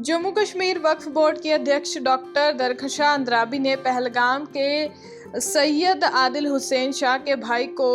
जम्मू कश्मीर वक्फ board के अध्यक्ष doctor दरखशां Andrabi ने पहलगाम के सैयद आदिल हुसैन शाह के भाई को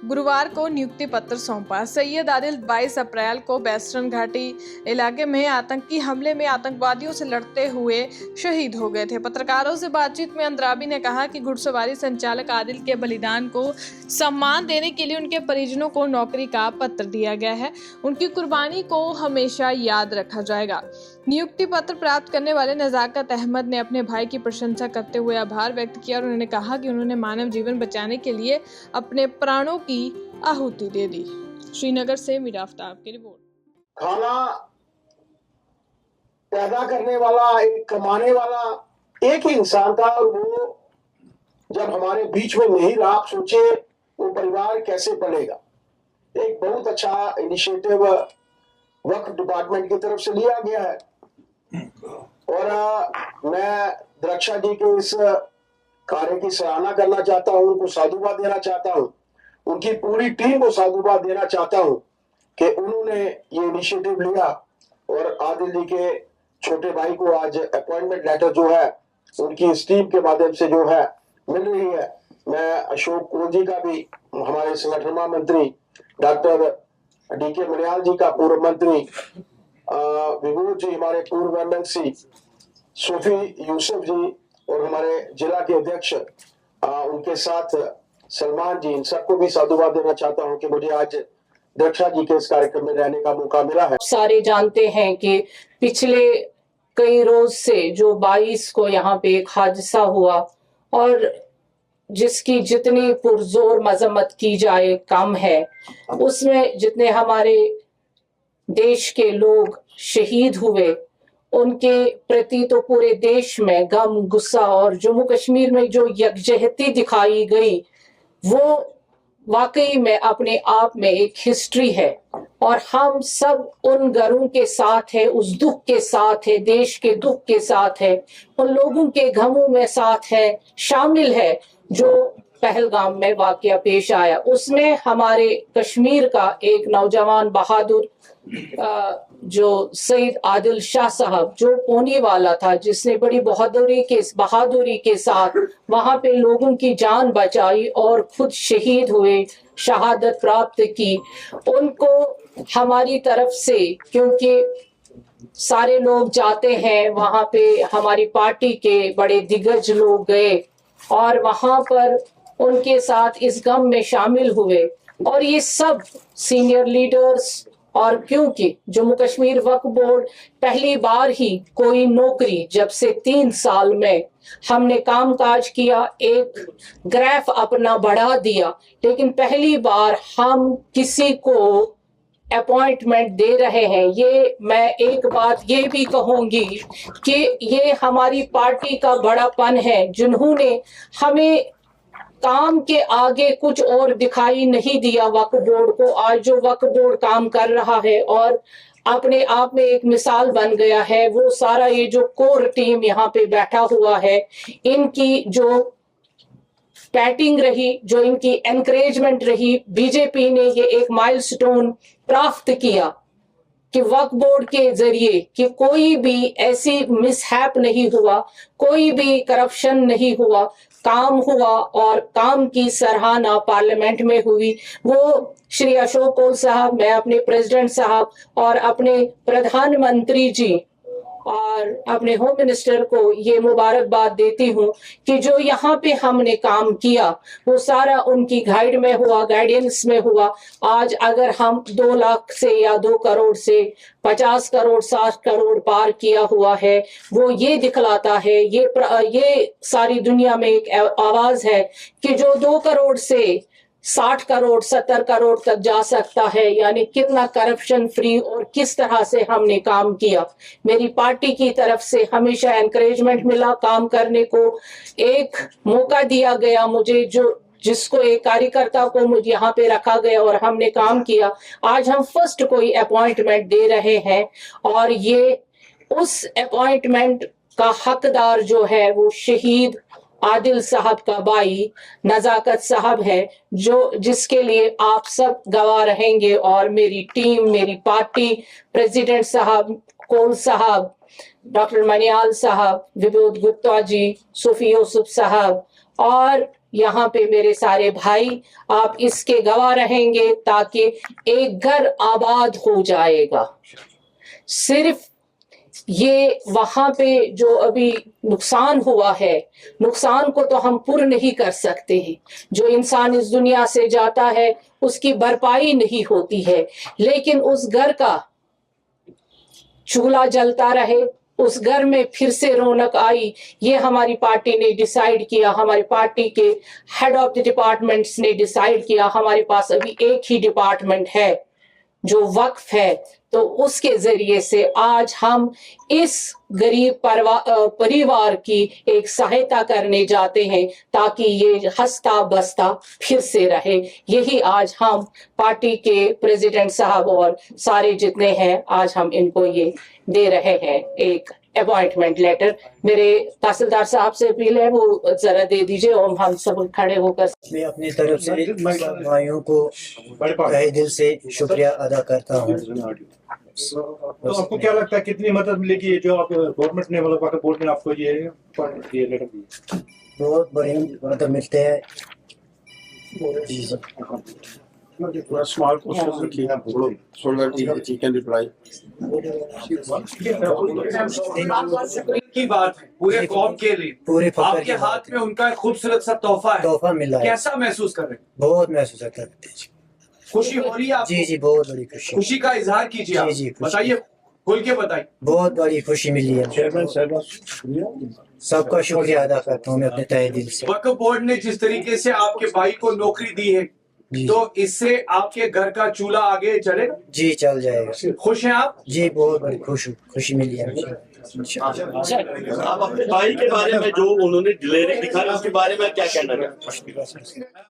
गुरुवार को नियुक्ति पत्र सौंपा। सैयद आदिल 22 अप्रैल को वेस्टर्न घाटी इलाके में आतंकी हमले में आतंकवादियों से लड़ते हुए शहीद हो गए थे। पत्रकारों से बातचीत में अंद्राबी ने कहा कि घुड़सवारी संचालक आदिल के बलिदान को सम्मान देने के लिए उनके परिजनों को नौकरी का पत्र दिया गया है। उनकी कुर्बानी को हमेशा याद रखा जाएगा। नियुक्ति पत्र प्राप्त करने वाले नजाकत अहमद ने अपने भाई की प्रशंसा करते हुए आभार व्यक्त किया और उन्होंने कहा कि उन्होंने मानव जीवन बचाने के लिए अपने प्राणों की आहुति दे दी। श्रीनगर से मीरा आफ्ताब की रिपोर्ट। खाना पैदा करने वाला, एक कमाने वाला एक ही इंसान था और वो जब हमारे बीच में नहीं रहा, आप सोचे वो परिवार कैसे पलेगा। एक बहुत अच्छा इनिशिएटिव वक्फ डिपार्टमेंट की तरफ से लिया गया है और मैं दरखशां जी के इस कार्य की सराहना करना चाहता हूं, उनको साधुवाद देना चाहता हूं, उनकी पूरी टीम को साधुवाद देना चाहता हूं कि उन्होंने ये इनिशिएटिव लिया और आदिल जी के छोटे भाई को आज अपॉइंटमेंट लेटर जो है उनकी इस टीम के माध्यम से जो है मिल रही है। मैं अशोक कोल जी का भी, हमारे संगठन महामंत्री डॉक्टर डीके मनियाल जी का पूर्व मंत्री, विभूत जी हमारे पूर्व एमएलसी, सूफी यूसुफ जी और हमारे जिला के अध्यक्ष, उनके साथ सलमान जी, इन सबको भी साधुवाद देना चाहता हूं कि मुझे आज दरखशां जी के इस कार्यक्रम में रहने का मौका मिला है। सारे जानते हैं कि पिछले कई रोज से जो 22 को यहाँ पे एक हादसा हुआ और जिसकी जितनी पुरजोर मजम्मत की जाए कम है। उसमें जितने हमारे देश के लोग शहीद हुए उनके प्रति तो पूरे देश में गम, गुस्सा और जम्मू कश्मीर में जो यकजहती दिखाई गई वो वाकई में अपने आप में एक हिस्ट्री है और हम सब उन घरों के साथ है, उस दुख के साथ है, देश के दुख के साथ है, उन लोगों के गमों में साथ है, शामिल है जो पहलगाम में वाकया पेश आया। उसमें हमारे कश्मीर का एक नौजवान बहादुर जो सैयद आदिल शाह साहब जो पोनी वाला था, जिसने बड़ी बहादुरी के साथ वहां पे लोगों की जान बचाई और खुद शहीद हुए, शहादत प्राप्त की, उनको हमारी तरफ से, क्योंकि सारे लोग जाते हैं वहां पे, हमारी पार्टी के बड़े दिग्गज लोग गए और वहां पर उनके साथ इस गम में शामिल हुए और ये सब सीनियर लीडर्स। और क्योंकि जम्मू कश्मीर वक्फ बोर्ड पहली बार ही कोई नौकरी, जब से 3 साल में हमने कामकाज किया, एक ग्राफ अपना बढ़ा दिया, लेकिन पहली बार हम किसी को अपॉइंटमेंट दे रहे हैं। ये मैं एक बात ये भी कहूंगी कि ये हमारी पार्टी का बड़ापन है, जिन्होंने हमें काम के आगे कुछ और दिखाई नहीं दिया वक्फ बोर्ड को। आज जो वक्फ बोर्ड काम कर रहा है और अपने आप में एक मिसाल बन गया है, वो सारा ये जो कोर टीम यहाँ पे बैठा हुआ है, इनकी जो बैटिंग रही, जो इनकी एनकरेजमेंट रही, बीजेपी ने ये एक माइलस्टोन प्राप्त किया कि वक्फ बोर्ड के जरिए कि कोई भी ऐसी मिसहैप नहीं हुआ, कोई भी करप्शन नहीं हुआ, काम हुआ और काम की सराहना पार्लियामेंट में हुई। वो श्री अशोक कोल साहब, मैं अपने प्रेसिडेंट साहब और अपने प्रधानमंत्री जी और अपने होम मिनिस्टर को ये मुबारकबाद देती हूँ कि जो यहाँ पे हमने काम किया वो सारा उनकी गाइड में हुआ, गाइडेंस में हुआ। आज अगर हम 2 लाख से या 2 करोड़ से 50 करोड़ 60 करोड़ पार किया हुआ है, वो ये दिखलाता है, ये सारी दुनिया में एक आवाज है कि जो 2 करोड़ से 60 करोड़ 70 करोड़ तक जा सकता है, यानी कितना करप्शन फ्री और किस तरह से हमने काम किया। मेरी पार्टी की तरफ से हमेशा एनकरेजमेंट मिला, काम करने को एक मौका दिया गया मुझे, जिसको एक कार्यकर्ता को मुझे यहाँ पे रखा गया और हमने काम किया। आज हम फर्स्ट कोई अपॉइंटमेंट दे रहे हैं और ये उस अपॉइंटमेंट का हकदार जो है वो शहीद आदिल साहब का भाई नजाकत साहब है, जिसके लिए आप सब गवाह रहेंगे और मेरी टीम, मेरी पार्टी, प्रेसिडेंट साहब, कोल साहब, डॉक्टर मनियाल साहब, विबोध गुप्ता जी, सूफी यूसुफ साहब और यहाँ पे मेरे सारे भाई, आप इसके गवाह रहेंगे ताकि एक घर आबाद हो जाएगा। सिर्फ ये वहां पे जो अभी नुकसान हुआ है, नुकसान को तो हम पूर्ण नहीं कर सकते हैं। जो इंसान इस दुनिया से जाता है उसकी भरपाई नहीं होती है, लेकिन उस घर का चूल्हा जलता रहे, उस घर में फिर से रौनक आई, ये हमारी पार्टी ने डिसाइड किया। हमारी पार्टी के हेड ऑफ द डिपार्टमेंट्स ने डिसाइड किया। हमारे पास अभी एक ही डिपार्टमेंट है जो वक्फ है, तो उसके जरिए से आज हम इस गरीब परिवार की एक सहायता करने जाते हैं ताकि ये हंसता बसता फिर से रहे। यही आज हम पार्टी के प्रेसिडेंट साहब और सारे जितने हैं, आज हम इनको ये दे रहे हैं एक अपॉइंटमेंट लेटर। मेरे तहसीलदार साहब से अपील है, वो जरा दे दीजिए और हम सब खड़े होकर। मैं अपनी तरफ से सब भाइयों को तहे दिल से शुक्रिया अदा करता हूँ। तो आपको क्या लगता है कितनी मदद मिलेगी जो आप गवर्नमेंट ने मतलब आपके बोर्ड ने आपको ये लेटर दिया? बहुत बड़ी मदद मिलते हैं। जी जी। थोड़ा स्मॉल क्वेश्चन रखिए so that he can reply. की बात है पूरे कौम के लिए, पूरे फखर आपके की बात हाथ में उनका एक खूबसूरत सा तोहफा है, तोहफा मिला है। कैसा महसूस कर रहे हैं? बहुत महसूस करते हैं। खुशी हो रही है आपको? जी जी, बहुत बड़ी खुशी। खुशी का इजहार कीजिए आप। जी जी, खुशी। बताइए, खुल के बताइए। बहुत बड़ी खुशी मिली है। सबका शुक्रिया अदा करता हूँ मैं अपने तहे दिल से। वक्फ बोर्ड ने जिस तरीके से आपके भाई को नौकरी दी है, जी। तो इससे आपके घर का चूल्हा आगे चलेगा? जी चल जाएगा। खुश हैं आप? जी बहुत बड़ी खुशी मिली है। आप अपने भाई के बारे में जो उन्होंने दिलेरी दिखाई उसके बारे में क्या कहना चाहते हैं?